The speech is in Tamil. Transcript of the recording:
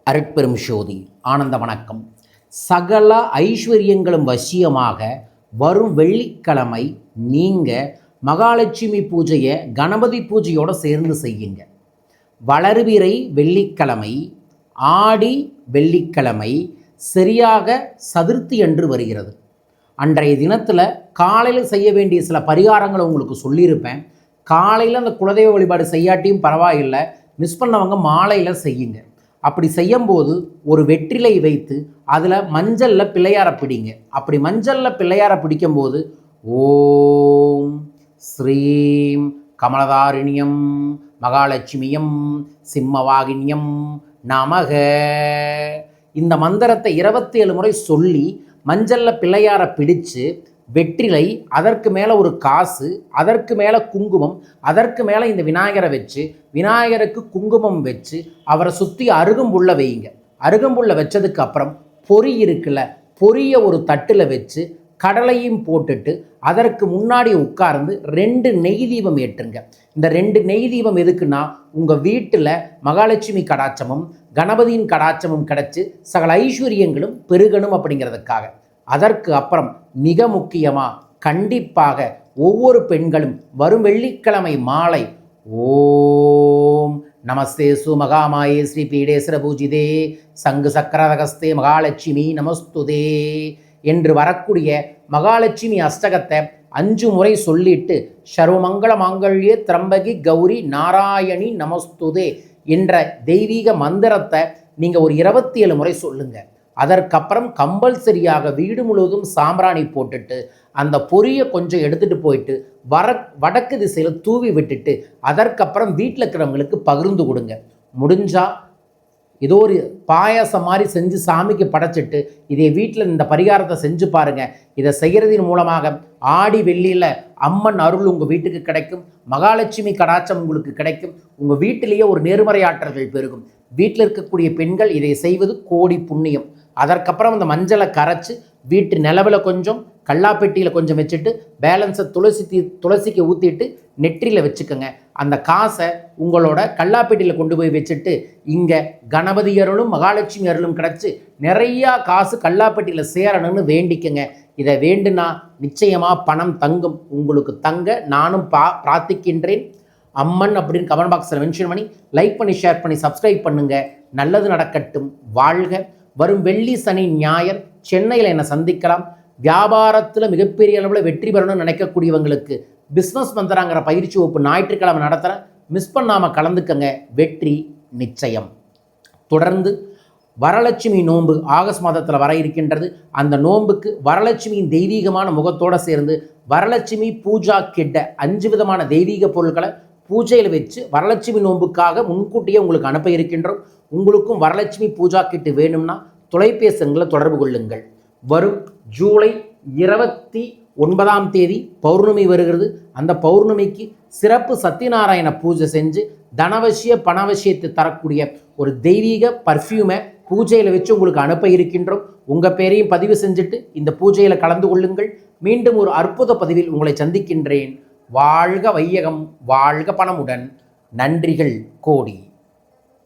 அருட்பெரும் ஜோதி ஆனந்த வணக்கம். சகல ஐஸ்வர்யங்களும் வசியமாக வரும் வெள்ளிக்கிழமை நீங்கள் மகாலட்சுமி பூஜையை கணபதி பூஜையோடு சேர்ந்து செய்யுங்க. வளர்பிறை வெள்ளிக்கிழமை, ஆடி வெள்ளிக்கிழமை சரியாக சதுர்த்தி என்று வருகிறது. அன்றைய தினத்தில் காலையில் செய்ய வேண்டிய சில பரிகாரங்களை உங்களுக்கு சொல்லியிருப்பேன். காலையில் அந்த குலதெய்வ வழிபாடு செய்யாட்டியும் பரவாயில்லை, மிஸ் பண்ணவங்க மாலையில் செய்யுங்க. அப்படி செய்யும்போது ஒரு வெற்றிலை வைத்து அதில் மஞ்சளில் பிள்ளையார பிடிங்க. அப்படி மஞ்சளில் பிள்ளையார பிடிக்கும்போது ஓம் ஸ்ரீம் கமலதாரிணியம் மகாலட்சுமியம் சிம்மவாகினியம் நமக இந்த மந்திரத்தை 27 முறை சொல்லி மஞ்சளில் பிள்ளையார பிடிச்சு வெற்றிலை, அதற்கு மேலே ஒரு காசு, அதற்கு மேலே குங்குமம், அதற்கு மேலே இந்த விநாயகரை வச்சு விநாயகருக்கு குங்குமம் வச்சு அவரை சுற்றி அருகம்புல்ல வைங்க. அருகம்புல்ல வச்சதுக்கு அப்புறம் பொறி இருக்குல்ல, பொரியை ஒரு தட்டில் வச்சு கடலையும் போட்டுட்டு அதற்கு முன்னாடி உட்கார்ந்து 2 நெய் தீபம் ஏற்றுங்க. இந்த 2 நெய் தீபம் எதுக்குன்னா, உங்கள் வீட்டில் மகாலட்சுமி கடாட்சமும் கணபதியின் கடாட்சமும் கிடச்சி சகல ஐஸ்வர்யங்களும் பெருகணும் அப்படிங்கிறதுக்காக. அதற்கு அப்புறம் மிக முக்கியமாக கண்டிப்பாக ஒவ்வொரு பெண்களும் வரும் வெள்ளிக்கிழமை மாலை ஓம் நமஸ்தே சுமகாமாயே ஸ்ரீ பீடேஸ்வர பூஜிதே சங்கு சக்கரதகஸ்தே மகாலட்சுமி நமஸ்துதே என்று வரக்கூடிய மகாலட்சுமி அஷ்டகத்தை 5 முறை சொல்லிட்டு சர்வமங்கள மாங்கல்யே திரம்பகி கௌரி நாராயணி நமஸ்துதே என்ற தெய்வீக மந்திரத்தை நீங்கள் ஒரு 27 முறை சொல்லுங்கள். அதற்கப்புறம் கம்பல்சரியாக வீடு முழுவதும் சாம்பிராணி போட்டுட்டு அந்த பொரியை கொஞ்சம் எடுத்துகிட்டு போயிட்டு வடக்கு திசையில் தூவி விட்டுட்டு அதற்கப்புறம் வீட்டில் இருக்கிறவங்களுக்கு பகிர்ந்து கொடுங்க. முடிஞ்சால் ஏதோ ஒரு பாயாசம் மாதிரி செஞ்சு சாமிக்கு படைச்சிட்டு இதே வீட்டில் இந்த பரிகாரத்தை செஞ்சு பாருங்கள். இதை செய்கிறதின் மூலமாக ஆடி வெள்ளியில் அம்மன் அருள் உங்கள் வீட்டுக்கு கிடைக்கும், மகாலட்சுமி கடாட்சம் உங்களுக்கு கிடைக்கும், உங்கள் வீட்டிலேயே ஒரு நேர்மறையாற்றல்கள் பெருகும். வீட்டில் இருக்கக்கூடிய பெண்கள் இதை செய்வது கோடி புண்ணியம். அதற்கப்புறம் அந்த கரைச்சி வீட்டு நிலவில் கொஞ்சம் கல்லாப்பெட்டியில் கொஞ்சம் வச்சுட்டு பேலன்ஸை துளசிக்கு ஊற்றிட்டு நெற்றியில் வச்சுக்கோங்க. அந்த காசை உங்களோட கல்லாப்பெட்டியில் கொண்டு போய் வச்சுட்டு இங்கே கணபதி அருளும் மகாலட்சுமி அருளும் கிடச்சி நிறையா காசு கல்லாப்பெட்டியில் சேரணும்னு வேண்டிக்கங்க. இதை வேண்டுனா நிச்சயமாக பணம் தங்கும். உங்களுக்கு தங்க நானும் பிரார்த்திக்கின்றேன். அம்மன் அப்படின்னு கமெண்ட் பாக்ஸில் மென்ஷன் பண்ணி லைக் பண்ணி ஷேர் பண்ணி சப்ஸ்கிரைப் பண்ணுங்கள். நல்லது நடக்கட்டும். வாழ்க. வரும் வெள்ளி சனி ஞாயிறு சென்னையில் என்னை சந்திக்கலாம். வியாபாரத்தில் மிகப்பெரிய அளவில் வெற்றி பெறணும்னு நினைக்கக்கூடியவங்களுக்கு பிஸ்னஸ் மந்திரங்கிற பயிற்சி வகுப்பு ஞாயிற்றுக்கிழமை நடத்துகிறேன். மிஸ் பண்ணாமல் கலந்துக்கங்க. வெற்றி நிச்சயம். தொடர்ந்து வரலட்சுமி நோன்பு ஆகஸ்ட் மாதத்தில் வர இருக்கின்றது. அந்த நோன்புக்கு வரலட்சுமியின் தெய்வீகமான முகத்தோடு சேர்ந்து வரலட்சுமி பூஜா கிட்ட 5 விதமான தெய்வீக பொருட்களை பூஜையில் வச்சு வரலட்சுமி நோன்புக்காக முன்கூட்டியே உங்களுக்கு அனுப்ப இருக்கின்றோம். உங்களுக்கும் வரலட்சுமி பூஜா கிட்டு வேணும்னா தொலைபேசிகளை தொடர்பு கொள்ளுங்கள். வரும் ஜூலை 29ஆம் தேதி பௌர்ணமி வருகிறது. அந்த பௌர்ணமிக்கு சிறப்பு சத்யநாராயண பூஜை செஞ்சு தனவசிய பணவசியத்தை தரக்கூடிய ஒரு தெய்வீக பர்ஃப்யூமை பூஜையில் வச்சு உங்களுக்கு அனுப்ப இருக்கின்றோம். உங்கள் பேரையும் பதிவு செஞ்சுட்டு இந்த பூஜையில் கலந்து கொள்ளுங்கள். மீண்டும் ஒரு அற்புத பதிவில் உங்களை சந்திக்கின்றேன். வாழ்க வையகம், வாழ்க பணமுடன். நன்றிகள் கோடி.